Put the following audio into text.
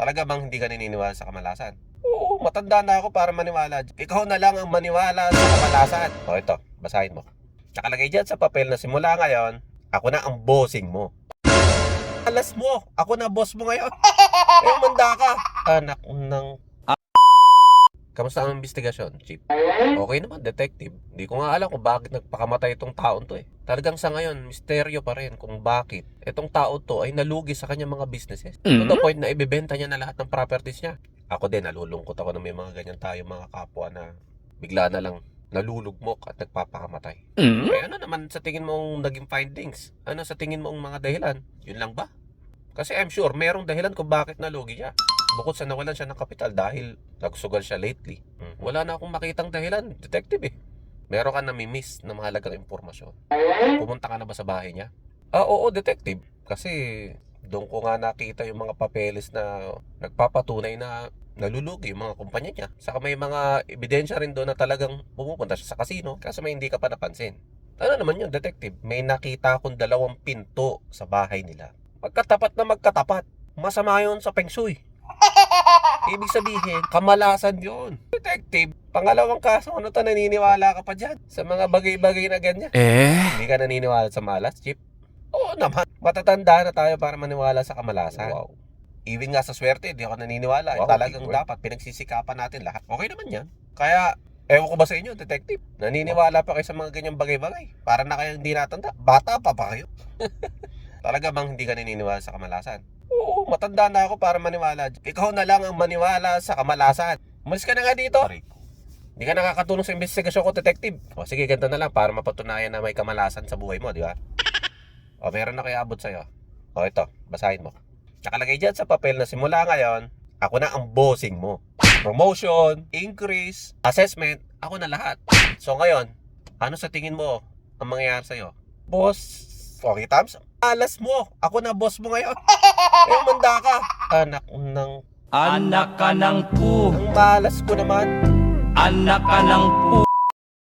Talaga bang hindi ka naniniwala sa kamalasan? Oo, matanda na ako para maniwala. Ikaw na lang ang maniwala sa kamalasan. O ito, basahin mo. Nakalagay dyan sa papel na simula ngayon, ako na ang bossing mo. Alas mo, ako na boss mo ngayon. Eh, manda ka. Anak ng... Kamusta ang investigasyon, Chief? Okay naman, detective. Hindi ko nga alam kung bakit nagpakamatay itong taon to eh. Talagang sa ngayon, misteryo pa rin kung bakit itong tao to ay nalugi sa kanyang mga businesses. To the point na ibebenta niya na lahat ng properties niya. Ako din, nalulungkot ako na may mga ganyan tayo mga kapwa na bigla na lang nalulugmok at nagpapakamatay. Eh ano naman sa tingin mong naging findings? Ano sa tingin mong mga dahilan? Yun lang ba? Kasi I'm sure merong dahilan kung bakit nalugi siya. Bukod sa nawalan siya ng kapital dahil nagsugal siya lately. Wala na akong makitang dahilan, detective eh. Meron ka nami-miss na mahalagang impormasyon. Pumunta ka na ba sa bahay niya? Oo, detective. Kasi doon ko nga nakita yung mga papeles na nagpapatunay na nalulugi yung mga kumpanya niya. Saka may mga ebidensya rin doon na talagang pumupunta siya sa casino kasi may hindi ka pa napansin. Ano naman yun, detective? May nakita akong 2 pinto sa bahay nila. Magkatapat na magkatapat. Masama yun sa feng shui. Ibig sabihin, kamalasan yun. Detective, pangalawang kaso, ano to, naniniwala ka pa dyan? Sa mga bagay-bagay na ganyan? Hindi ka naniniwala sa malas, Chip? Oo naman. Matatanda na tayo para maniwala sa kamalasan. Wow. Even nga sa swerte, di ako naniniwala. Wow, talagang dapat pinagsisikapan natin lahat. Okay naman yan. Kaya, ewan ko ba sa inyo, detective? Naniniwala pa kayo sa mga ganyang bagay-bagay? Para na kayo hindi natanda. Bata pa kayo? Talaga bang hindi ka naniniwala sa kamalasan? Oo, matanda na ako para maniwala. Ikaw na lang ang maniwala sa kamalasan. Umalis ka na nga dito. Hindi ka nakakatulong sa investigasyon ko, detective. O sige, ganito na lang para mapatunayan na may kamalasan sa buhay mo, di ba? O meron na kaya abot sa'yo. O ito, basahin mo. Nakalagay dyan sa papel na simula ngayon, ako na ang bossing mo. Promotion, increase, assessment, ako na lahat. So ngayon, ano sa tingin mo ang mangyayari sa'yo? Boss, okay, Tams? Alas mo, ako na boss mo ngayon. Eh, manda ka. Anak ng... Anak ka ng pu. Ang malas ko naman. Anak ka ng pu.